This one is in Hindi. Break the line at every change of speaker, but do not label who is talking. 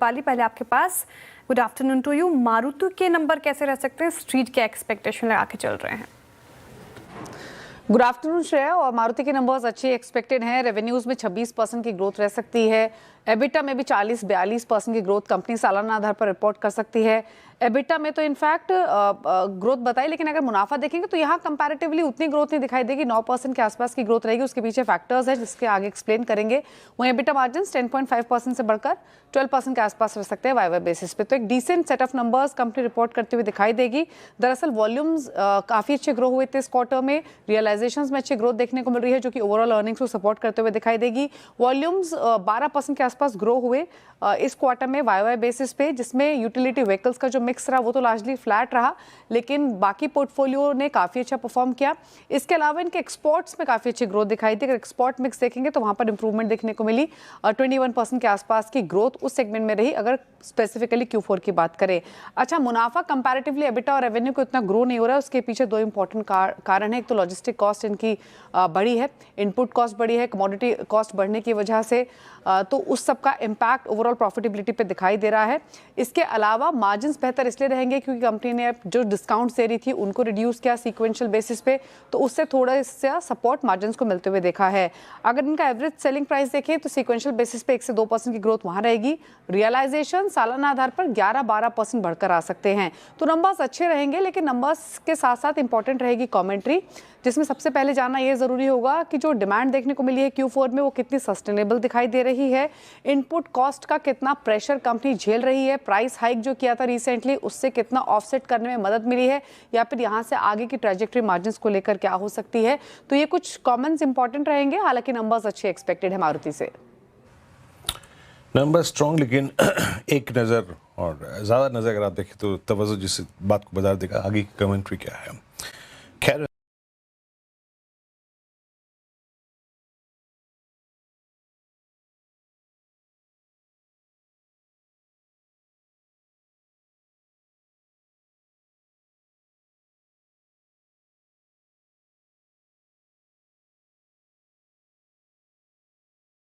रूपाली, पहले आपके पास good afternoon to you. Maruti के नंबर कैसे रह सकते हैं, स्ट्रीट के एक्सपेक्टेशन लगा के चल रहे हैं?
Good afternoon Shreya. और मारुति के नंबर्स अच्छे एक्सपेक्टेड हैं। रेवेन्यूज में 26% की ग्रोथ रह सकती है। एबिटा में भी 40-42% की ग्रोथ कंपनी सालाना आधार पर रिपोर्ट कर सकती है। एबिटा में तो इनफैक्ट ग्रोथ बताई, लेकिन अगर मुनाफा देखेंगे तो यहाँ कंपैरेटिवली उतनी ग्रोथ नहीं दिखाई देगी। 9% के आसपास की ग्रोथ रहेगी। उसके पीछे फैक्टर्स है जिसके आगे एक्सप्लेन करेंगे। वहीं एबिटा मार्जिन 10.5% से बढ़कर 12% के आसपास रह सकते हैं वाई बेसिस पे। तो एक decent set of numbers company report करते हुए दिखाई देगी। दरअसल वॉल्यूम्स काफी अच्छे ग्रो हुए थे इस क्वार्टर में। रियलाइजेशंस में अच्छी ग्रोथ देखने को मिल रही है जो कि ओवरऑल अर्निंग्स को सपोर्ट करते हुए दिखाई देगी। वॉल्यूम्स 12% के आसपास ग्रो हुए इस क्वार्टर में वाई बेसिस पे, जिसमें यूटिलिटी व्हीकल्स का जो मिक्स रहा वो तो लार्जली फ्लैट रहा, लेकिन बाकी पोर्टफोलियो ने काफ़ी अच्छा परफॉर्म किया। इसके अलावा इनके एक्सपोर्ट्स में काफ़ी अच्छी ग्रोथ दिखाई दी। अगर एक्सपोर्ट मिक्स देखेंगे तो वहाँ पर इंप्रूवमेंट देखने को मिली। 21% के आसपास की ग्रोथ उस सेगमेंट में रही अगर स्पेसिफिकली Q4 की बात करें। अच्छा, मुनाफा कंपैरेटिवली एबिटा और रेवेन्यू को इतना ग्रो नहीं हो रहा है। उसके पीछे दो इंपॉर्टेंट कारण है। एक तो लॉजिस्टिक कॉस्ट इनकी बढ़ी है, इनपुट कॉस्ट बढ़ी है, कमोडिटी कॉस्ट बढ़ने की वजह से, तो उस सब का इम्पैक्ट ओवरऑल प्रॉफिटेबिलिटी पे दिखाई दे रहा है। इसके अलावा मार्जिन्स बेहतर इसलिए रहेंगे क्योंकि कंपनी ने जो डिस्काउंट्स दे रही थी उनको रिड्यूस किया सीक्वेंशियल बेसिस पे, तो उससे थोड़ा सा सपोर्ट मार्जिन्स को मिलते हुए देखा है। अगर इनका एवरेज सेलिंग प्राइस देखें तो सीक्वेंशियल बेसिस पे 1 से 2% की ग्रोथ वहाँ रहेगी। रियलाइजेशन सालाना आधार पर 11-12% बढ़कर आ सकते हैं। तो नंबर्स अच्छे रहेंगे, लेकिन नंबर्स के साथ साथ इंपॉर्टेंट रहेगी कॉमेंट्री, जिसमें सबसे पहले जानना ये जरूरी होगा कि जो डिमांड देखने को मिली है Q4 में वो कितनी सस्टेनेबल दिखाई दे रही है। इनपुट कॉस्ट का कितना प्रेशर कंपनी झेल रही है, प्राइस हाइक जो किया था रिसेंटली उससे कितना ऑफसेट करने में मदद मिली है, या फिर यहाँ से आगे की ट्रैजेक्टरी मार्जिन्स को लेकर क्या हो सकती है। तो ये कुछ कॉमन्स इंपॉर्टेंट रहेंगे, हालांकि नंबर्स अच्छे एक्सपेक्टेड है मारुति से।
नंबर स्ट्रॉन्ग, लेकिन एक नज़र और ज़्यादा नज़र अगर आप देखें तो तवज्जो जिस बात को बता देगा आगे की कमेंट्री क्या है। खैर